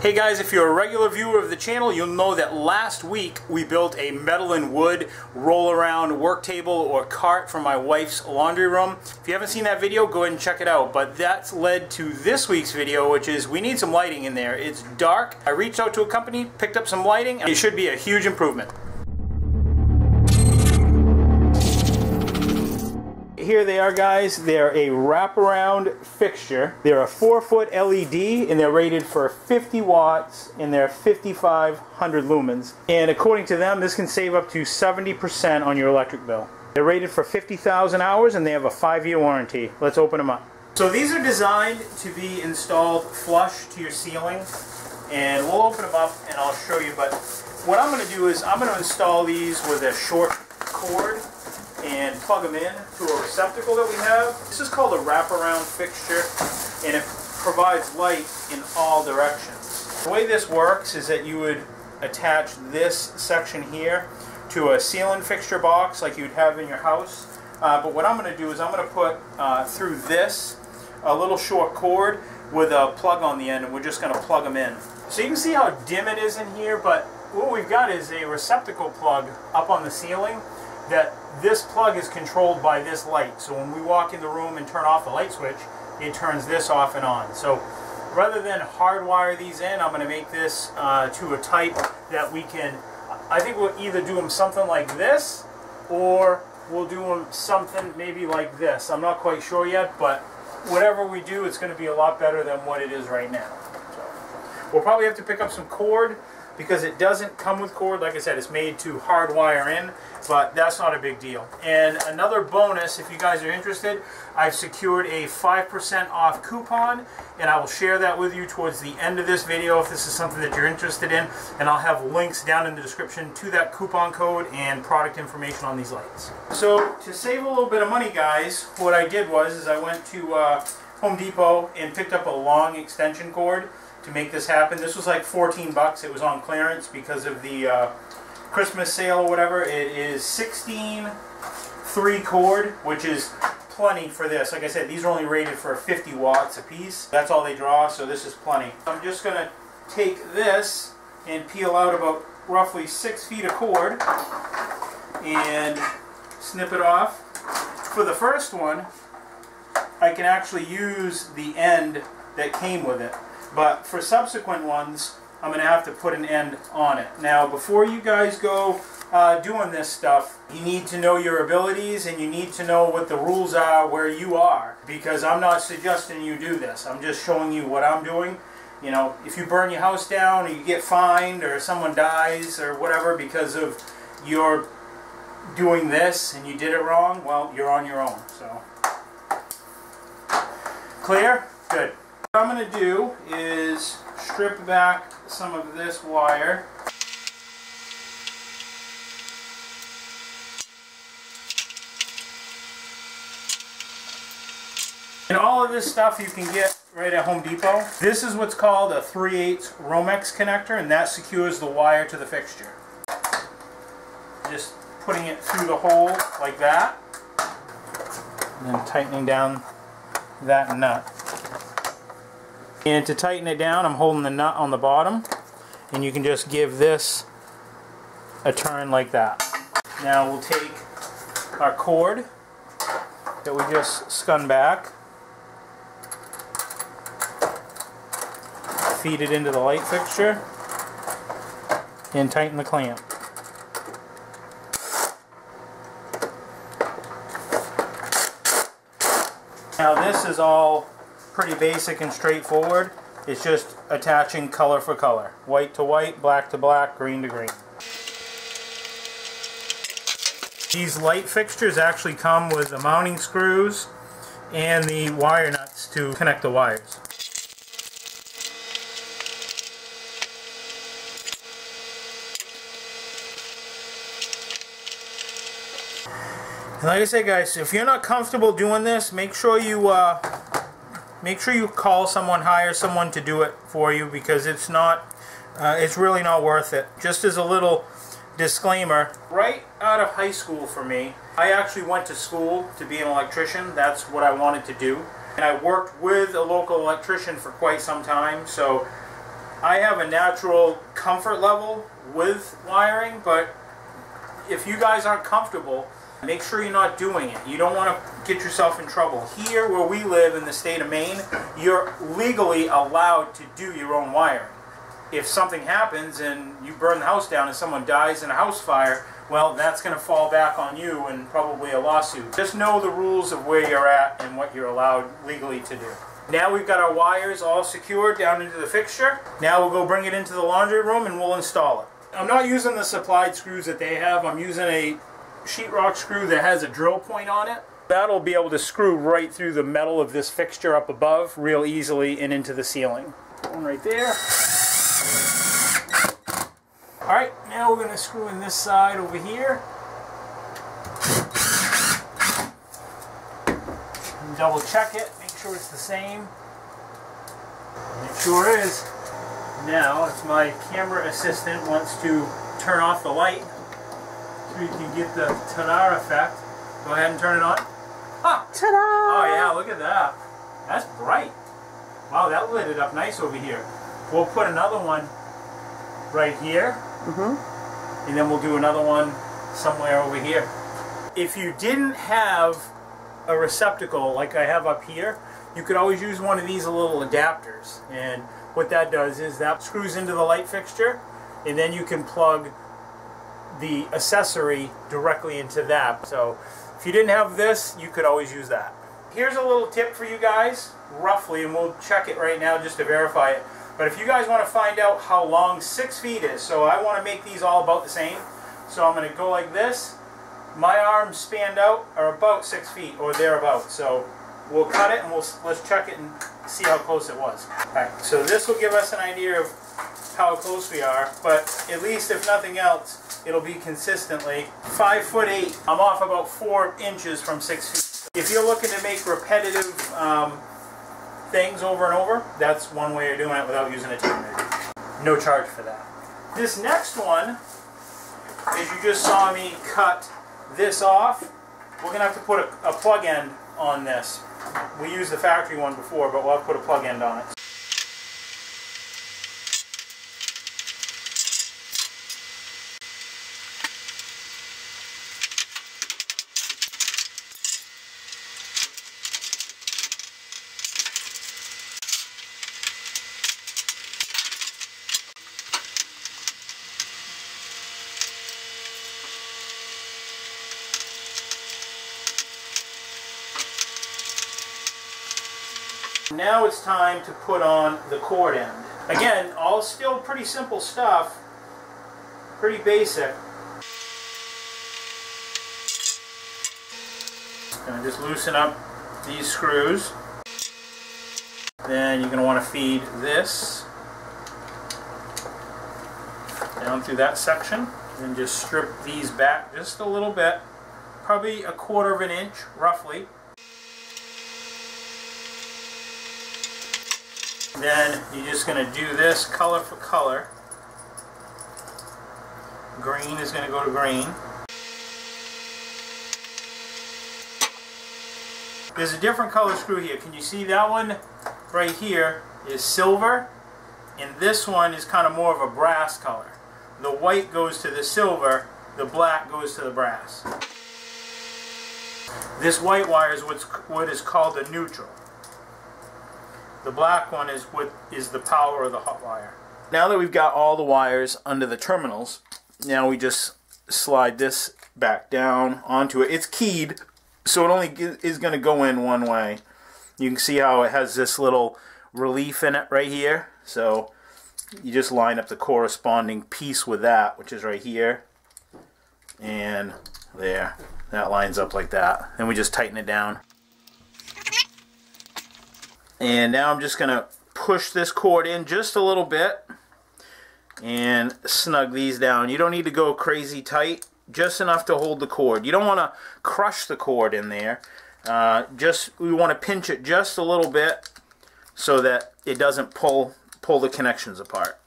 Hey guys, if you're a regular viewer of the channel, you'll know that last week we built a metal and wood roll-around work table or cart for my wife's laundry room. If you haven't seen that video, go ahead and check it out. But that's led to this week's video, which is we need some lighting in there. It's dark. I reached out to a company, picked up some lighting, and it should be a huge improvement. Here they are, guys. They're a wraparound fixture. They're a 4-foot LED and they're rated for 50 watts and they're 5,500 lumens. And according to them, this can save up to 70% on your electric bill. They're rated for 50,000 hours and they have a 5-year warranty. Let's open them up. So these are designed to be installed flush to your ceiling, and we'll open them up and I'll show you. But what I'm going to do is I'm going to install these with a short cord and plug them in to a receptacle that we have. This is called a wraparound fixture, and it provides light in all directions. The way this works is that you would attach this section here to a ceiling fixture box like you'd have in your house. But what I'm going to do is I'm going to put through this a little short cord with a plug on the end, and we're just going to plug them in. So you can see how dim it is in here, but what we've got is a receptacle plug up on the ceiling that this plug is controlled by this light. So when we walk in the room and turn off the light switch, it turns this off and on. So rather than hardwire these in, I'm going to make this to a type that we can, I think we'll either do them something like this, or we'll do them something maybe like this. I'm not quite sure yet, but whatever we do, it's going to be a lot better than what it is right now. So we'll probably have to pick up some cord, because it doesn't come with cord. Like I said, it's made to hardwire in, but that's not a big deal. And another bonus, if you guys are interested, I've secured a 5% off coupon, and I will share that with you towards the end of this video if this is something that you're interested in, and I'll have links down in the description to that coupon code and product information on these lights. So to save a little bit of money, guys, what I did was I went to Home Depot and picked up a long extension cord to make this happen. This was like 14 bucks. It was on clearance because of the Christmas sale or whatever. It is 16 3-cord, which is plenty for this. Like I said, these are only rated for 50 watts a piece. That's all they draw, so this is plenty. I'm just going to take this and peel out about roughly 6 feet of cord and snip it off. For the first one, I can actually use the end that came with it. But for subsequent ones, I'm going to have to put an end on it. Now, before you guys go doing this stuff, you need to know your abilities and you need to know what the rules are where you are. Because I'm not suggesting you do this. I'm just showing you what I'm doing. You know, if you burn your house down or you get fined or someone dies or whatever because of your doing this and you did it wrong, well, you're on your own. So, clear? Good. What I'm going to do is strip back some of this wire. And all of this stuff you can get right at Home Depot. This is what's called a 3/8 Romex connector, and that secures the wire to the fixture. Just putting it through the hole like that, and then tightening down that nut. And to tighten it down, I'm holding the nut on the bottom, and you can just give this a turn like that. Now we'll take our cord that we just spun back, feed it into the light fixture, and tighten the clamp. Now this is all pretty basic and straightforward. It's just attaching color for color. White to white, black to black, green to green. These light fixtures actually come with the mounting screws and the wire nuts to connect the wires. And like I said, guys, if you're not comfortable doing this, make sure you call someone, hire someone to do it for you, because it's really not worth it. Just as a little disclaimer, right out of high school for me, I actually went to school to be an electrician. That's what I wanted to do. And I worked with a local electrician for quite some time, so I have a natural comfort level with wiring, but if you guys aren't comfortable, make sure you're not doing it. You don't want to get yourself in trouble. Here where we live in the state of Maine, you're legally allowed to do your own wiring. If something happens and you burn the house down and someone dies in a house fire, well, that's going to fall back on you and probably a lawsuit. Just know the rules of where you're at and what you're allowed legally to do. Now we've got our wires all secured down into the fixture. Now we'll go bring it into the laundry room and we'll install it. I'm not using the supplied screws that they have. I'm using a sheetrock screw that has a drill point on it. That'll be able to screw right through the metal of this fixture up above real easily and into the ceiling. One right there. Alright, now we're going to screw in this side over here. And double check it, make sure it's the same. And it sure is. Now, if my camera assistant wants to turn off the light so you can get the ta-da effect, go ahead and turn it on. Ah! Ta-da! Oh yeah, look at that. That's bright. Wow, that lit it up nice over here. We'll put another one right here. And then we'll do another one somewhere over here. If you didn't have a receptacle like I have up here, you could always use one of these little adapters. And what that does is that screws into the light fixture, and then you can plug the accessory directly into that. So if you didn't have this, you could always use that. Here's a little tip for you guys, roughly, and we'll check it right now just to verify it. But if you guys want to find out how long 6 feet is, so I want to make these all about the same. So I'm going to go like this. My arms spanned out are about 6 feet or thereabouts. So we'll cut it and let's check it and see how close it was. Alright, so this will give us an idea of how close we are, but at least if nothing else, it'll be consistently 5'8". I'm off about 4 inches from 6 feet. If you're looking to make repetitive things over and over, that's one way of doing it without using a tape measure. No charge for that. This next one, as you just saw me cut this off, we're going to have to put a plug end on this. We used the factory one before, but we'll have to put a plug end on it. Now it's time to put on the cord end. Again, all still pretty simple stuff, pretty basic. Gonna just loosen up these screws. Then you're gonna want to feed this down through that section, and just strip these back just a little bit, probably 1/4 of an inch, roughly. Then you're just going to do this color for color. Green is going to go to green. There's a different color screw here. Can you see that one right here is silver, and this one is kind of more of a brass color. The white goes to the silver, the black goes to the brass. This white wire is what is called a neutral. The black one is what is the power of the hot wire. Now that we've got all the wires under the terminals, now we just slide this back down onto it. It's keyed, so it only is going to go in one way. You can see how it has this little relief in it right here. So you just line up the corresponding piece with that, which is right here. And there. That lines up like that. And we just tighten it down. And now I'm just going to push this cord in just a little bit and snug these down. You don't need to go crazy tight, just enough to hold the cord. You don't want to crush the cord in there. We want to pinch it just a little bit so that it doesn't pull the connections apart.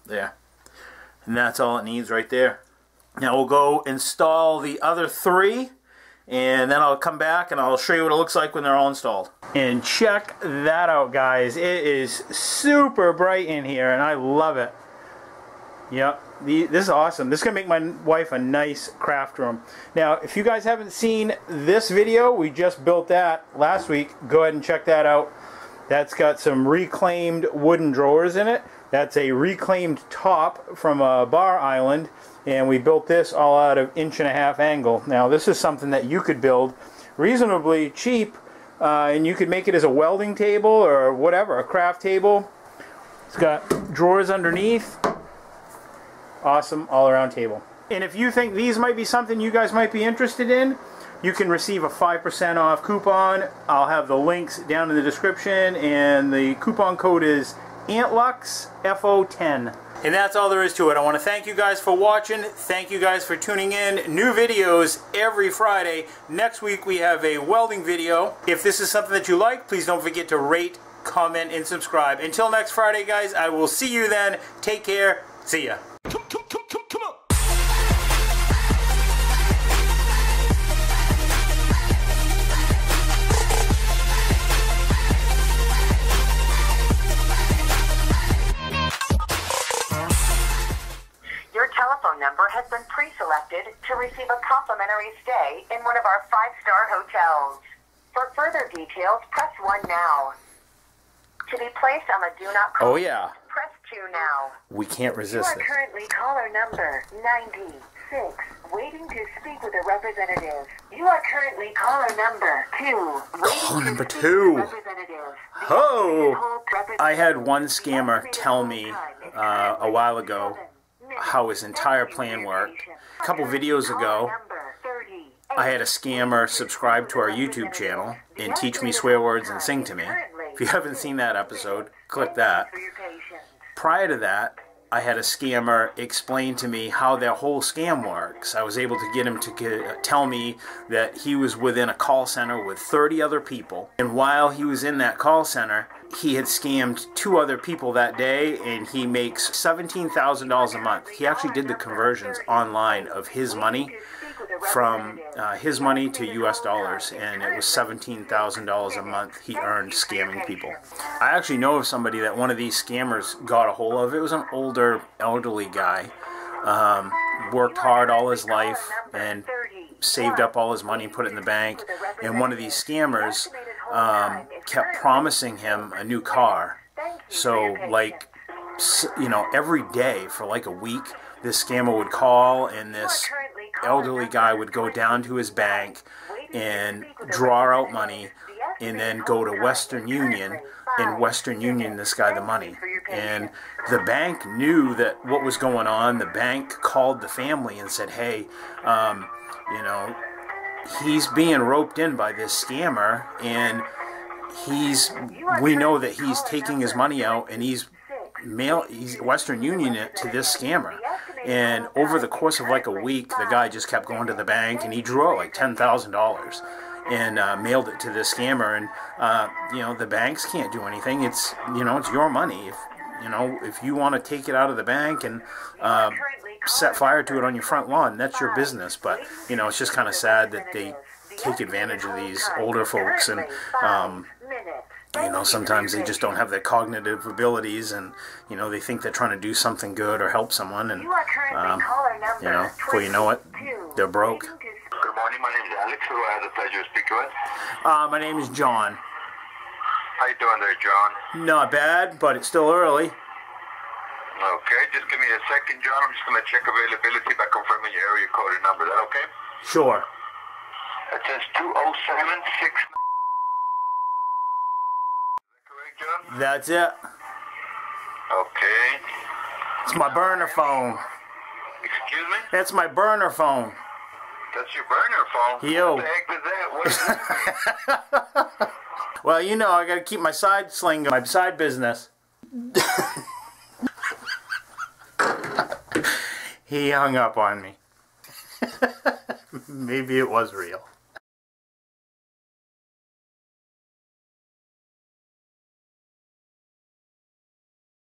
There. And that's all it needs right there. Now we'll go install the other 3. and then I'll come back and I'll show you what it looks like when they're all installed. And check that out, guys. It is super bright in here, and I love it. Yep, this is awesome. This is going to make my wife a nice craft room. Now, if you guys haven't seen this video, we just built that last week. Go ahead and check that out. That's got some reclaimed wooden drawers in it. That's a reclaimed top from a bar island, and we built this all out of 1.5" angle. Now, this is something that you could build reasonably cheap, and you could make it as a welding table or whatever, a craft table. It's got drawers underneath. Awesome all-around table. And if you think these might be something you guys might be interested in, you can receive a 5% off coupon. I'll have the links down in the description, and the coupon code is AntLux FO10. And that's all there is to it. I want to thank you guys for watching. Thank you guys for tuning in. New videos every Friday. Next week we have a welding video. If this is something that you like, please don't forget to rate, comment, and subscribe. Until next Friday, guys, I will see you then. Take care. See ya. Come on. Your telephone number has been pre-selected to receive a complimentary stay in one of our 5-star hotels. For further details, press 1 now. To be placed on the do not call list, press 2 now. We can't resist it. You are currently caller number 96, waiting to speak with a representative. You are currently caller number 2, Caller number 2. Oh! I had one scammer tell me a while ago how his entire plan worked. A couple videos ago, I had a scammer subscribe to our YouTube channel and teach me swear words and sing to me. If you haven't seen that episode, click that. Prior to that, I had a scammer explain to me how their whole scam works. I was able to get him to tell me that he was within a call center with 30 other people, and while he was in that call center, he had scammed 2 other people that day, and he makes $17,000 a month. He actually did the conversions online of his money from his money to US dollars, and it was $17,000 a month he earned scamming people. I actually know of somebody that one of these scammers got a hold of. It was an older, elderly guy, worked hard all his life and saved up all his money and put it in the bank, and one of these scammers kept promising him a new car. So, like, you know, every day for like a week, this scammer would call, and this elderly guy would go down to his bank and draw out money and then go to Western Union and Western Union this guy the money. And the bank knew that what was going on. The bank called the family and said, hey, you know, he's being roped in by this scammer, and we know that he's taking his money out, and he's Western Union it to this scammer. And over the course of like a week, the guy just kept going to the bank, and he drew out like $10,000 and mailed it to this scammer. And you know, the banks can't do anything. It's, you know, it's your money. If you want to take it out of the bank and set fire to it on your front lawn, that's your business. But you know, it's just kind of sad that they take advantage of these older folks, and you know, sometimes they just don't have their cognitive abilities, and you know, they think they're trying to do something good or help someone, and you know, before you know it, they're broke. Good morning, my name is Alex. Who do I have the pleasure of speaking with? My name is John. How you doing there, John? Not bad, but it's still early. Okay, just give me a second, John. I'm just going to check availability by confirming your area code and number. Is that okay? Sure. It says 20769. John? That's it. Okay. It's my burner phone. Excuse me? That's my burner phone. That's your burner phone? Yo. What the heck is that? What is that? Well, you know, I gotta keep my side sling, my side business. He hung up on me. Maybe it was real.